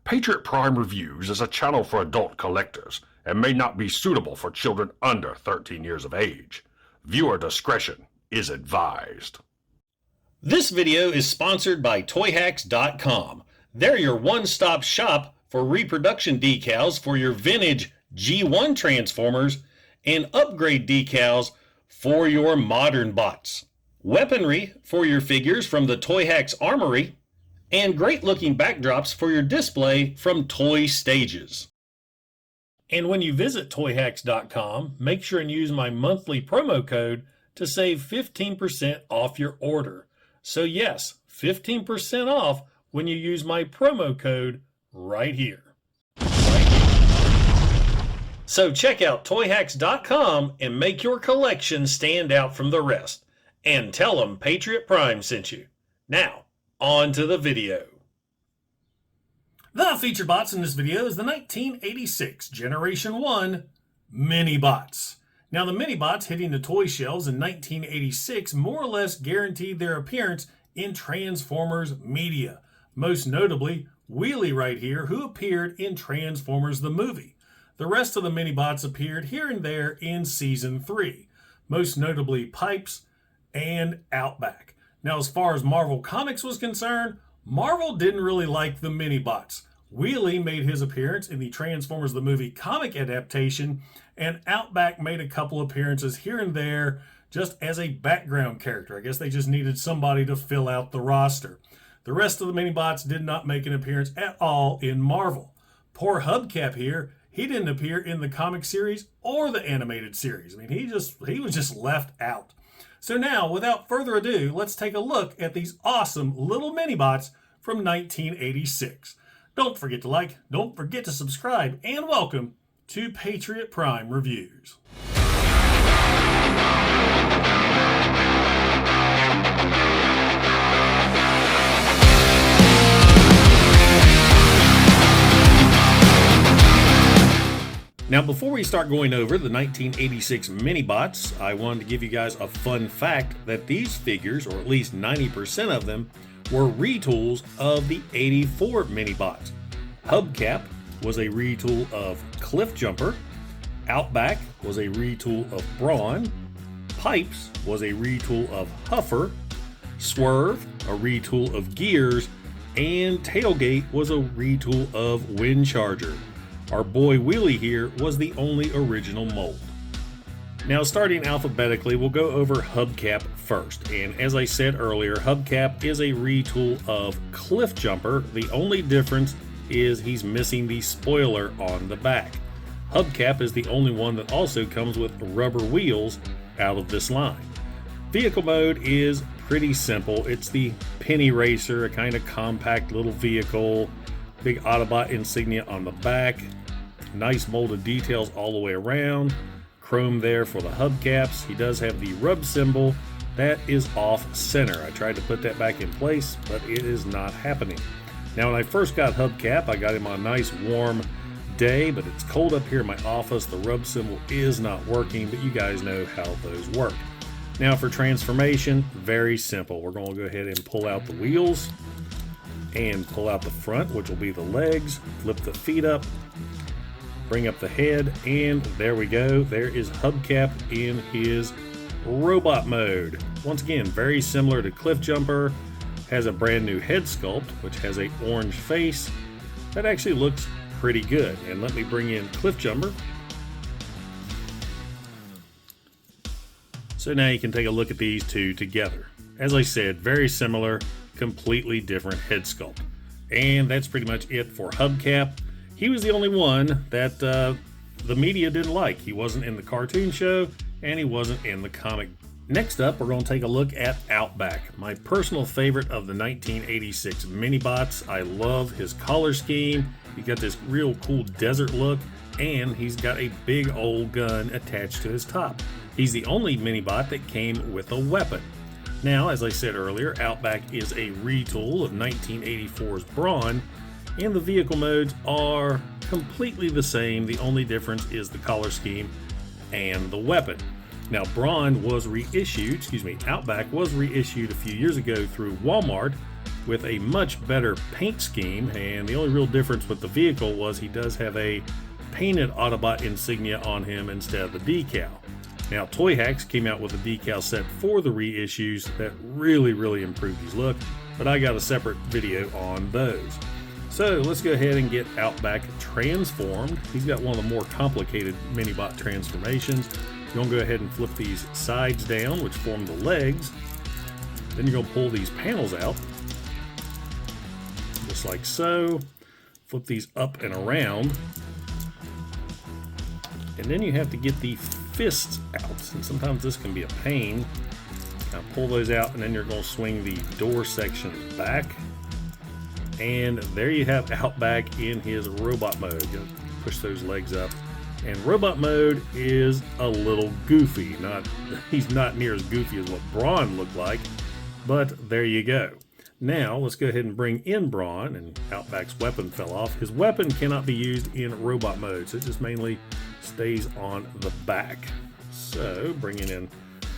Patriot Prime Reviews is a channel for adult collectors and may not be suitable for children under 13 years of age. Viewer discretion is advised. This video is sponsored by Toyhax.com. They're your one-stop shop for reproduction decals for your vintage G1 Transformers and upgrade decals for your modern bots. Weaponry for your figures from the Toyhax Armory, and great-looking backdrops for your display from Toy Stages. And when you visit Toyhax.com, make sure and use my monthly promo code to save 15% off your order. So yes, 15% off when you use my promo code right here. So check out Toyhax.com and make your collection stand out from the rest. And tell them Patriot Prime sent you. Now, on to the video. The featured bots in this video is the 1986 Generation 1 Minibots. Now the Minibots hitting the toy shelves in 1986 more or less guaranteed their appearance in Transformers media. Most notably, Wheelie right here, who appeared in Transformers the movie. The rest of the Minibots appeared here and there in Season 3. Most notably Pipes and Outback. Now, as far as Marvel Comics was concerned, Marvel didn't really like the Minibots. Wheelie made his appearance in the Transformers the Movie comic adaptation, and Outback made a couple appearances here and there just as a background character. I guess they just needed somebody to fill out the roster. The rest of the Minibots did not make an appearance at all in Marvel. Poor Hubcap here, he didn't appear in the comic series or the animated series. I mean, he was just left out. So now, without further ado, let's take a look at these awesome little Minibots from 1986. Don't forget to like, don't forget to subscribe, and welcome to Patriot Prime Reviews. Now, before we start going over the 1986 Minibots, I wanted to give you guys a fun fact that these figures, or at least 90% of them, were retools of the 84 Minibots. Hubcap was a retool of Cliff Jumper, Outback was a retool of Brawn, Pipes was a retool of Huffer, Swerve a retool of Gears, and Tailgate was a retool of Windcharger. Our boy Wheelie here was the only original mold. Now, starting alphabetically, we'll go over Hubcap first. And as I said earlier, Hubcap is a retool of Cliff Jumper. The only difference is he's missing the spoiler on the back. Hubcap is the only one that also comes with rubber wheels out of this line. Vehicle mode is pretty simple. It's the Penny Racer, a kind of compact little vehicle. Big Autobot insignia on the back. Nice molded details all the way around. Chrome there for the hubcaps. He does have the rub symbol. That is off center. I tried to put that back in place, but it is not happening. Now, when I first got Hubcap, I got him on a nice warm day, but it's cold up here in my office. The rub symbol is not working, but you guys know how those work. Now, for transformation, very simple. We're going to go ahead and pull out the wheels and pull out the front, which will be the legs, flip the feet up, bring up the head, and there we go. There is Hubcap in his robot mode. Once again, very similar to Cliff Jumper. Has a brand new head sculpt, which has a orange face. That actually looks pretty good. And let me bring in Cliff Jumper. So now you can take a look at these two together. As I said, very similar, completely different head sculpt. And that's pretty much it for Hubcap. He was the only one that the media didn't like. He wasn't in the cartoon show, and he wasn't in the comic. Next up, we're going to take a look at Outback, my personal favorite of the 1986 Minibots. I love his color scheme. He's got this real cool desert look, and he's got a big old gun attached to his top. He's the only Minibot that came with a weapon. Now, as I said earlier, Outback is a retool of 1984's Brawn, and the vehicle modes are completely the same. The only difference is the color scheme and the weapon. Now, Outback was reissued a few years ago through Walmart with a much better paint scheme, and the only real difference with the vehicle was he does have a painted Autobot insignia on him instead of the decal. Now, Toyhax came out with a decal set for the reissues that really improved his look, but I got a separate video on those. So let's go ahead and get Outback transformed. He's got one of the more complicated Minibot transformations. You're gonna go ahead and flip these sides down, which form the legs. Then you're gonna pull these panels out, just like so. Flip these up and around. And then you have to get the fists out, and sometimes this can be a pain. Now pull those out, and then you're going to swing the door section back. And there you have Outback in his robot mode. You push those legs up. And robot mode is a little goofy. He's not near as goofy as what Brawn looked like, but there you go. Now let's go ahead and bring in Brawn, and Outback's weapon fell off. His weapon cannot be used in robot mode, so it just mainly stays on the back. So bringing in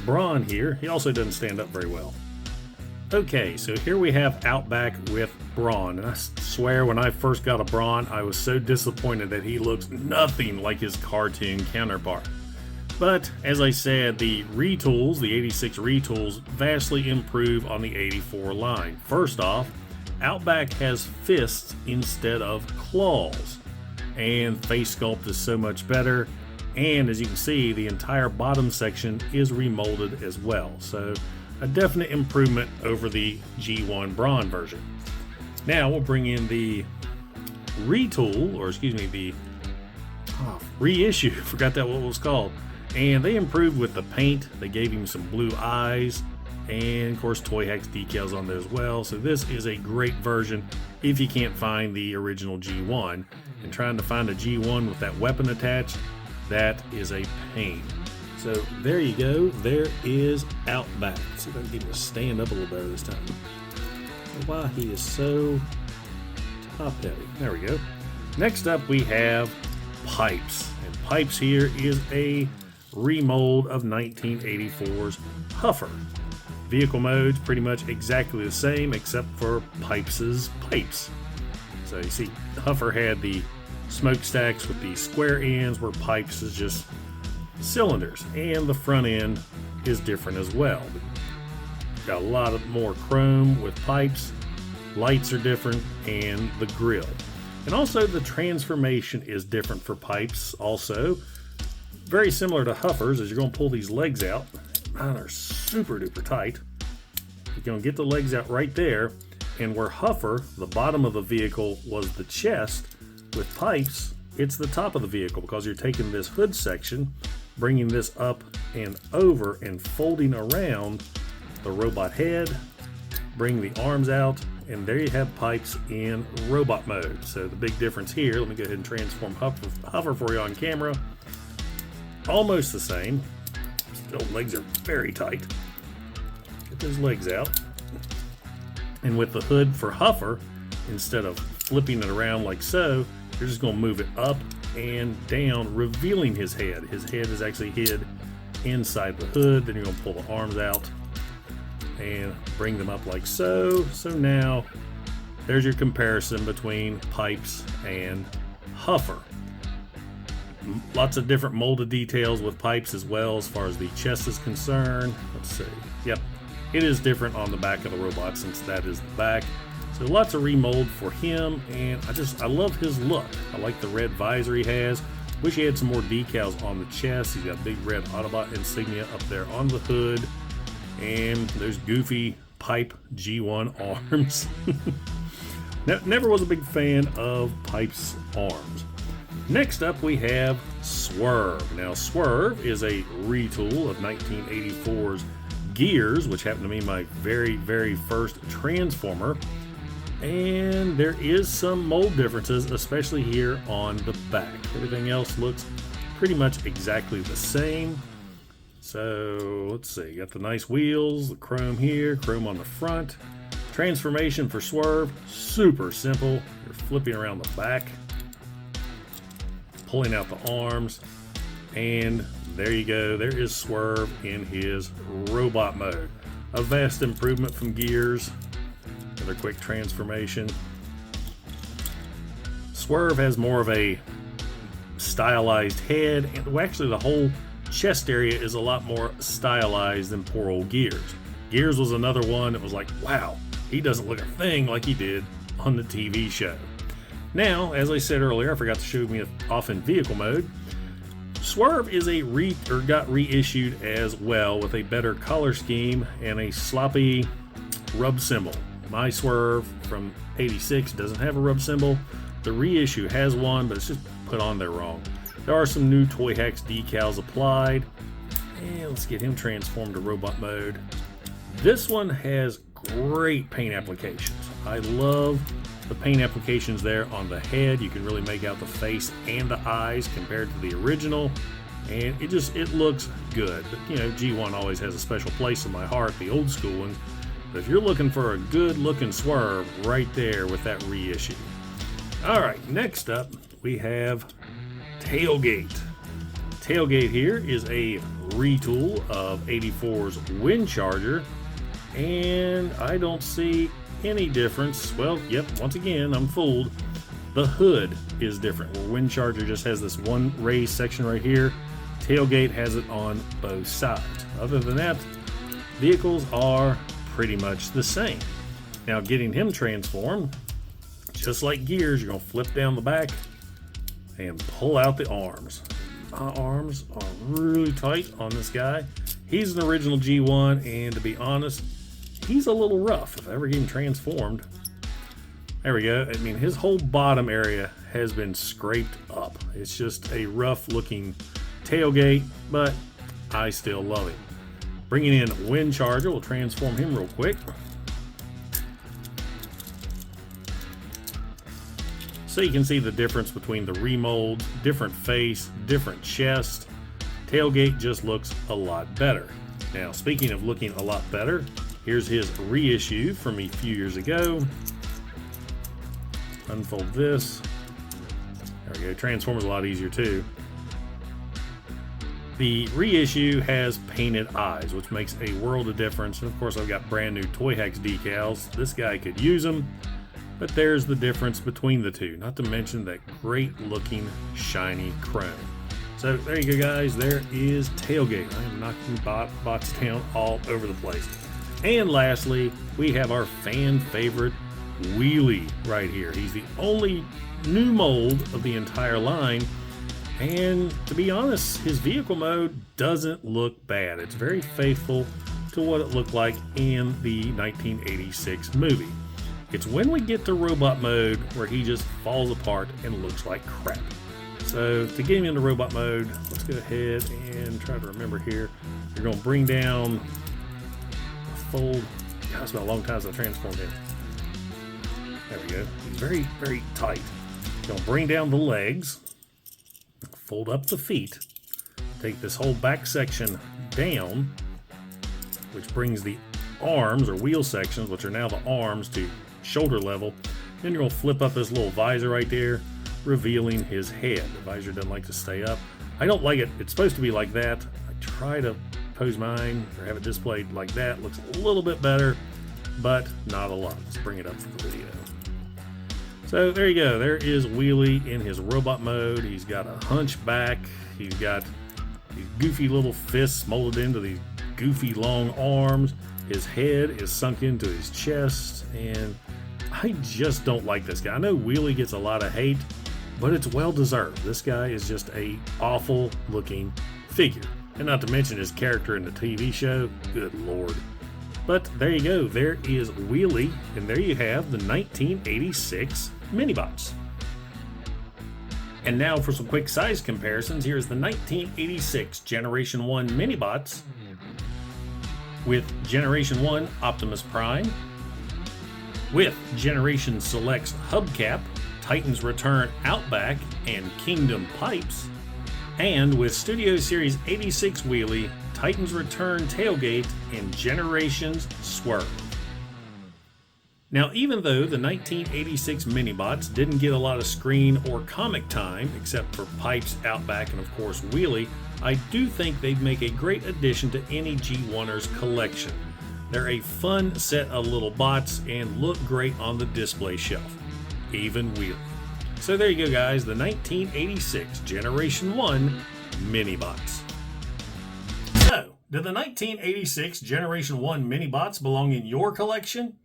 Brawn here, he also doesn't stand up very well. Okay, so here we have Outback with Brawn, and I swear when I first got a Brawn, I was so disappointed that he looks nothing like his cartoon counterpart. But as I said, the Retools, the 86 Retools, vastly improve on the 84 line. First off, Outback has fists instead of claws, and face sculpt is so much better. And as you can see, the entire bottom section is remolded as well. So a definite improvement over the G1 Brawn version. Now we'll bring in the retool, or excuse me, the reissue. Forgot that what it was called. And they improved with the paint. They gave him some blue eyes, and of course Toyhax decals on there as well. So this is a great version if you can't find the original G1. And trying to find a G1 with that weapon attached, that is a pain. So there you go. There is Outback. Let's see if I can get him to stand up a little better this time. Wow, he is so top heavy. There we go. Next up we have Pipes. And Pipes here is a remold of 1984's Huffer. Vehicle mode's pretty much exactly the same except for Pipes' pipes. So you see, Huffer had the smokestacks with the square ends, where Pipes is just cylinders, and the front end is different as well. Got a lot of more chrome with Pipes, lights are different, and the grille. And also the transformation is different for Pipes also. Very similar to Huffer's, as you're going to pull these legs out. Mine are super duper tight. You're going to get the legs out right there, and where Huffer, the bottom of the vehicle, was the chest, with Pipes, it's the top of the vehicle, because you're taking this hood section, bringing this up and over, and folding around the robot head, bring the arms out, and there you have Pipes in robot mode. So the big difference here, let me go ahead and transform Huffer for you on camera. Almost the same. Still, legs are very tight. Get those legs out. And with the hood for Huffer, instead of flipping it around like so, you're just going to move it up and down, revealing his head. His head is actually hid inside the hood. Then you're going to pull the arms out and bring them up like so. So now there's your comparison between Pipes and Huffer. Lots of different molded details with Pipes as well, as far as the chest is concerned. Let's see. Yep, it is different on the back of the robot, since that is the back. So lots of remold for him, and I love his look. I like the red visor he has. Wish he had some more decals on the chest. He's got big red Autobot insignia up there on the hood, and there's goofy Pipe G1 arms. Never was a big fan of Pipe's arms. Next up we have Swerve. Now Swerve is a retool of 1984's Gears, which happened to be my very first Transformer. And there is some mold differences, especially here on the back. Everything else looks pretty much exactly the same. So let's see, got the nice wheels, the chrome here, chrome on the front. Transformation for Swerve, super simple. You're flipping around the back, pulling out the arms, and there you go. There is Swerve in his robot mode. A vast improvement from Gears. Another quick transformation. Swerve has more of a stylized head, and well, actually the whole chest area is a lot more stylized than poor old Gears. Gears was another one that was like, wow, he doesn't look a thing like he did on the TV show. Now, as I said earlier, I forgot to show me off in vehicle mode. Swerve is got reissued as well with a better color scheme and a sloppy rub symbol. My Swerve from '86 doesn't have a rub symbol. The reissue has one, but it's just put on there wrong. There are some new Toyhax decals applied. And let's get him transformed to robot mode. This one has great paint applications. I love the paint applications there on the head. You can really make out the face and the eyes compared to the original, and it looks good. But, you know, G1 always has a special place in my heart, the old school one. But if you're looking for a good looking Swerve, right there with that reissue. All right, next up we have Tailgate. Tailgate here is a retool of 84's wind charger, and I don't see any difference. Well, yep, once again, I'm fooled. The hood is different. Where wind charger just has this one raised section right here, Tailgate has it on both sides. Other than that, vehicles are pretty much the same. Now, getting him transformed, just like Gears, you're going to flip down the back and pull out the arms. My arms are really tight on this guy. He's an original G1, and to be honest, he's a little rough. If I ever get him transformed, there we go. I mean, his whole bottom area has been scraped up. It's just a rough looking Tailgate, but I still love him. Bringing in Wind Charger, we'll transform him real quick. So you can see the difference between the remold, different face, different chest. Tailgate just looks a lot better. Now, speaking of looking a lot better, here's his reissue from a few years ago. Unfold this. There we go. Transformers a lot easier too. The reissue has painted eyes, which makes a world of difference. And of course, I've got brand new Toyhax decals. This guy could use them, but there's the difference between the two. Not to mention that great looking shiny chrome. So there you go, guys. There is Tailgate. I am knocking bots down all over the place. And lastly, we have our fan favorite Wheelie right here. He's the only new mold of the entire line. And to be honest, his vehicle mode doesn't look bad. It's very faithful to what it looked like in the 1986 movie. It's when we get to robot mode where he just falls apart and looks like crap. So to get him into robot mode, let's go ahead and try to remember here. You're going to bring down, fold. God, it's been a long time since I transformed him. There we go. He's very, very tight. Going to bring down the legs, fold up the feet, take this whole back section down, which brings the arms or wheel sections, which are now the arms, to shoulder level. Then you're going to flip up this little visor right there, revealing his head. The visor doesn't like to stay up. I don't like it. It's supposed to be like that. I try to pose mine or have it displayed like that. Looks a little bit better, but not a lot. Let's bring it up for the video. So there you go. There is Wheelie in his robot mode. He's got a hunchback. He's got these goofy little fists molded into these goofy long arms. His head is sunk into his chest, and I just don't like this guy. I know Wheelie gets a lot of hate, but it's well deserved. This guy is just a awful looking figure. And not to mention his character in the TV show. Good Lord. But there you go. There is Wheelie, and there you have the 1986 Minibots. And now for some quick size comparisons. Here's the 1986 Generation 1 Minibots with Generation 1 Optimus Prime, with Generation Select's Hubcap, Titan's Return Outback, and Kingdom Pipes, and with Studio Series 86 Wheelie, Titan's Return Tailgate, and Generations Swerve. Now, even though the 1986 Minibots didn't get a lot of screen or comic time, except for Pipes, Outback, and of course Wheelie, I do think they'd make a great addition to any G1er's collection. They're a fun set of little bots and look great on the display shelf. Even Wheelie. So there you go, guys, the 1986 Generation 1 Minibots. So, do the 1986 Generation 1 Minibots belong in your collection?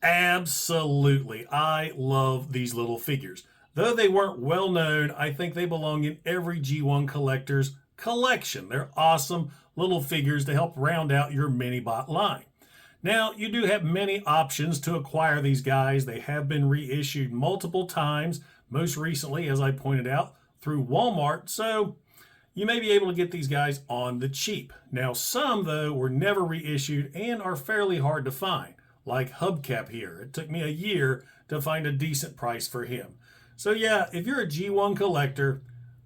Absolutely. I love these little figures. Though they weren't well known, I think they belong in every G1 collector's collection. They're awesome little figures to help round out your Minibot line. Now, you do have many options to acquire these guys. They have been reissued multiple times, most recently, as I pointed out, through Walmart, so you may be able to get these guys on the cheap. Now, some, though, were never reissued and are fairly hard to find, like Hubcap here. It took me a year to find a decent price for him. So yeah, if you're a G1 collector,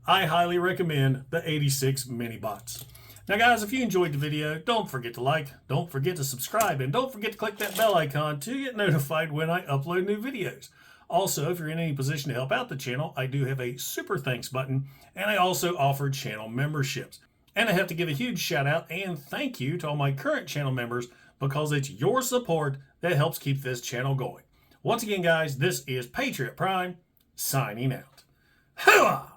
I highly recommend the 86 Minibots. Now guys, if you enjoyed the video, don't forget to like, don't forget to subscribe, and don't forget to click that bell icon to get notified when I upload new videos. Also, if you're in any position to help out the channel, I do have a super thanks button, and I also offer channel memberships. And I have to give a huge shout out and thank you to all my current channel members, because it's your support that helps keep this channel going. Once again, guys, this is Patriot Prime, signing out. Hooah!